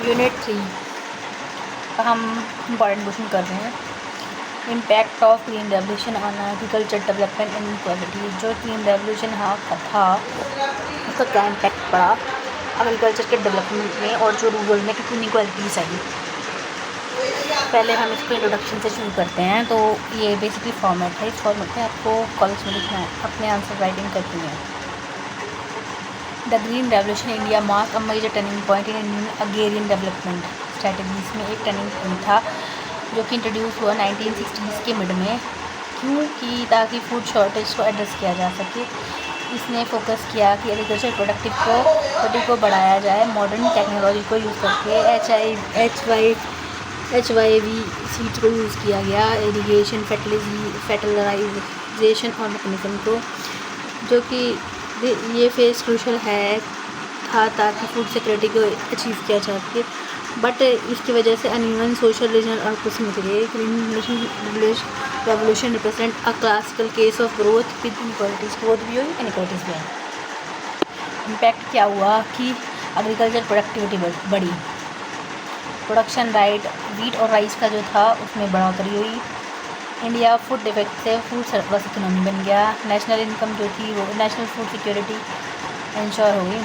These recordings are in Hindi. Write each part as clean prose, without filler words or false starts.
यूनिट 3 का हम इम्पॉर्टेंट क्वेश्चन कर रहे हैं। Impact of green revolution on agriculture development and equality. जो ग्रीन रेवोल्यूशन था उसका क्या इम्पैक्ट पड़ा एग्रीकल्चर के डेवलपमेंट में और जो रूरल में कितनी इनक्वालिटीज़ आई। पहले हम इसको इंट्रोडक्शन से शुरू करते हैं। तो ये बेसिकली फॉर्मेट है। इस फॉर्मेट में आपको कॉलेज में लिखना है, अपने आंसर राइटिंग करती हैं। The green revolution India mark a major turning point in Indian agrarian development strategies में एक टर्निंग पॉइंट था जो कि इंट्रोड्यूस हुआ 1960s के मिड में, क्योंकि ताकि फूड शॉर्टेज को एड्रेस किया जा सके। इसने फोकस किया कि एग्रीकल्चर प्रोडक्टिविटी को बढ़ाया जाए मॉडर्न टेक्नोलॉजी को यूज़ करके। HYV सीड्स को यूज़ किया गया, इरिगेशन फर्टिलाइजेशन और मैकेनिज्म को, जो कि ये फेस क्रूशल था ताकि फूड सिक्योरिटी को अचीव किया जा सके। बट इसकी वजह से अनइवन सोशल रीजनल और green revolution represent a classical case of growth with inequalities. Growth भी हुई, इनइक्वालिटीज़ भी आई। इम्पैक्ट क्या हुआ कि एग्रीकल्चर प्रोडक्टिविटी बढ़ी, प्रोडक्शन राइट वीट और राइस का जो था उसमें बढ़ोतरी हुई। इंडिया फूड डिफेक्ट से फूड सरप्लस इकोनॉमी बन गया। नेशनल इनकम जो थी वो नेशनल फूड सिक्योरिटी इंश्योर हो गई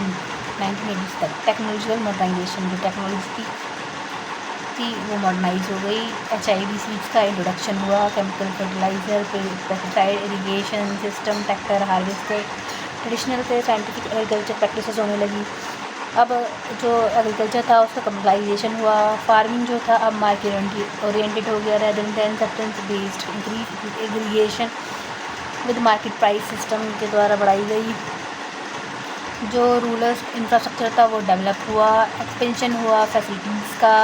1980s तक। टेक्नोलॉजिकल मॉडर्नाइजेशन, जो टेक्नोलॉजी थी वो मॉडर्नाइज हो गई। HIV सीड्स का इंट्रोडक्शन हुआ, chemical fertiliser, pesticide, irrigation system, tractor, harvester, traditional से साइंटिफिक एग्रीकल्चर प्रैक्टिसेस होने लगी। अब जो एग्रीकल्चर था उसका कमर्शलाइजेशन हुआ। फार्मिंग जो था अब मार्केट ओरिएंटेड हो गया, rather than substance based. Increase aggregation with market price system के द्वारा बढ़ाई गई। जो रूरल इंफ्रास्ट्रक्चर था वो डेवलप हुआ, एक्सपेंशन हुआ फैसिलिटीज़ का,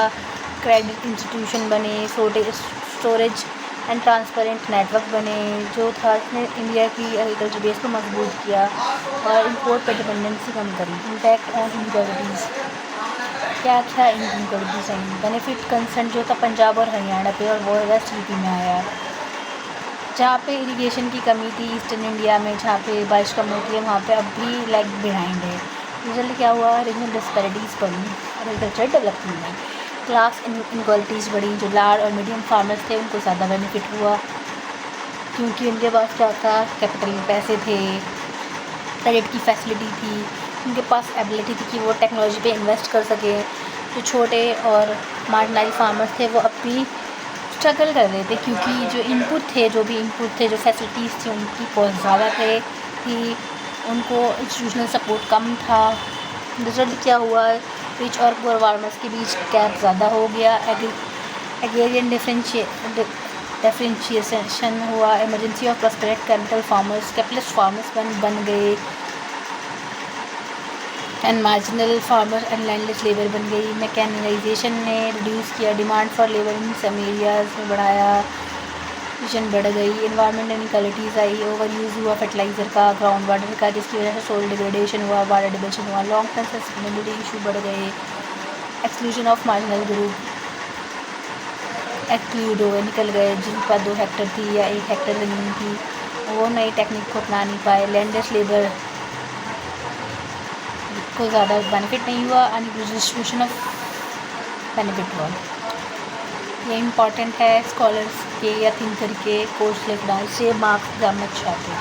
क्रेडिट इंस्टीट्यूशन बने, स्टोरेज एंड ट्रांसपेरेंट नेटवर्क बने। जो था इसने इंडिया की एग्रीकल्चर बेस को मजबूत किया और इंपोर्ट पर डिपेंडेंसी कम करी। इम्पैक्ट ऑन इनइक्वालिटीज़, क्या क्या इनइक्वालिटीज़ आई। बेनिफिट कंसर्न जो था पंजाब और हरियाणा पे और वो वेस्ट यूपी में आया, जहाँ पे इरिगेशन की कमी थी ईस्टर्न इंडिया में, जहाँ पे बारिश कम होती है वहाँ पे अब भी लैग बिहाइंड है। रिजल्ट क्या हुआ, रीजनल डिस्पैरिटीज़ बढ़ी एग्रीकल्चर डेवलपमेंट में। क्लास इनक्वालिटीज़ बढ़ी, जो लार्ज और मीडियम फार्मर्स थे उनको ज़्यादा बेनिफिट हुआ क्योंकि उनके पास क्या था, कैपिटल में पैसे थे, क्रेडिट की फैसिलिटी थी, उनके पास एबिलिटी थी कि वो टेक्नोलॉजी पे इन्वेस्ट कर सकें। जो छोटे और मार्जिनलाइज फार्मर्स थे वो अब भी स्ट्रगल कर रहे थे क्योंकि जो इनपुट थे, जो फैसिलिटीज़ थी उनकी बहुत ज़्यादा थे कि उनको इंस्टीट्यूशनल सपोर्ट कम था। रिजल्ट क्या हुआ, रिच और पुअर फार्मर्स के बीच गैप ज़्यादा हो गया। एग्रेरियन डिफरेंशिएशन हुआ, emergency of prosperous capitalist farmers बन गए and marginal farmer and landless labour बन गई। मैकेनाइजेशन ने रिड्यूस किया demand for labour in some areas में, बढ़ाया मिशन बढ़ गई। एनवायरमेंटल इनइक्वालिटीज़ आई, ओवर यूज़ हुआ फर्टिलाइज़र का, ग्राउंड वाटर का, जिसकी वजह से सोइल डिग्रेडेशन हुआ, वाटर डिप्रेशन हुआ, लॉन्ग टर्म सस्टेनेबिलिटी इशू बढ़ गए। Exclusion of marginal group exclude हो गए, निकल गए। जिनका 2 हेक्टर थी या 1 हेक्टर ज़मीन थी वो नई टेक्निक को अपना नहीं पाए। लैंडलेस लेबर को ज़्यादा बेनिफिट नहीं हुआ, डिस्ट्रीब्यूशन ऑफ बेनिफिट हुआ। ये इम्पॉर्टेंट है स्कॉलर्स के या थिंकर के कोर्स लिखना, इससे मार्क्स ज़्यादा अच्छे आते हैं।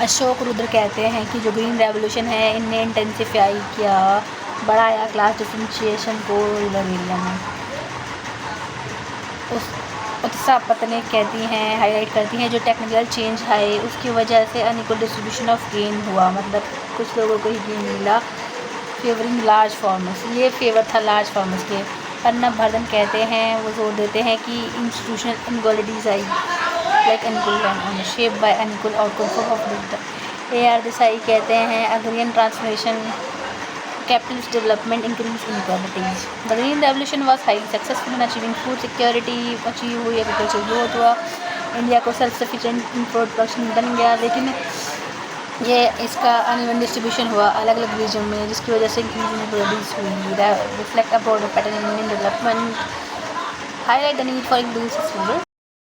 अशोक रुद्र कहते हैं कि जो ग्रीन रेवोल्यूशन है इनने इंटेंसिफाई किया, बढ़ाया क्लास डिफरेंशिएशन को रूरल एरिया में। उत्सा पत्नी कहती हैं, हाईलाइट करती हैं, जो टेक्निकल चेंज है उसकी वजह से अनइक्वल डिस्ट्रीब्यूशन ऑफ गेन हुआ, मतलब कुछ लोगों को ही गेन मिला। फेवरिंग लार्ज फार्मर्स, ये फेवर था लार्ज फार्मर्स के। अन्ना भरदन कहते हैं, वो जोर देते हैं कि इंस्टीट्यूशनल इनइक्वालिटीज़ आई like unequal land ownership by unequal outcome of data. AR Desai कहते हैं, agrarian transformation capitalist development increase inequalities. The green revolution was highly successful in achieving food security, achieve हुई, एग्रीकल्चर ग्रोथ हुआ, इंडिया को सेल्फ सफिशिएंट इन फूड प्रोडक्शन बन गया। लेकिन ये इसका अनइवन डिस्ट्रीब्यूशन हुआ अलग अलग रीजन में, जिसकी वजह से इंक्रीज इनइक्वालिटीज हुई। Reflect a broader pattern in Indian development, highlight the need for increase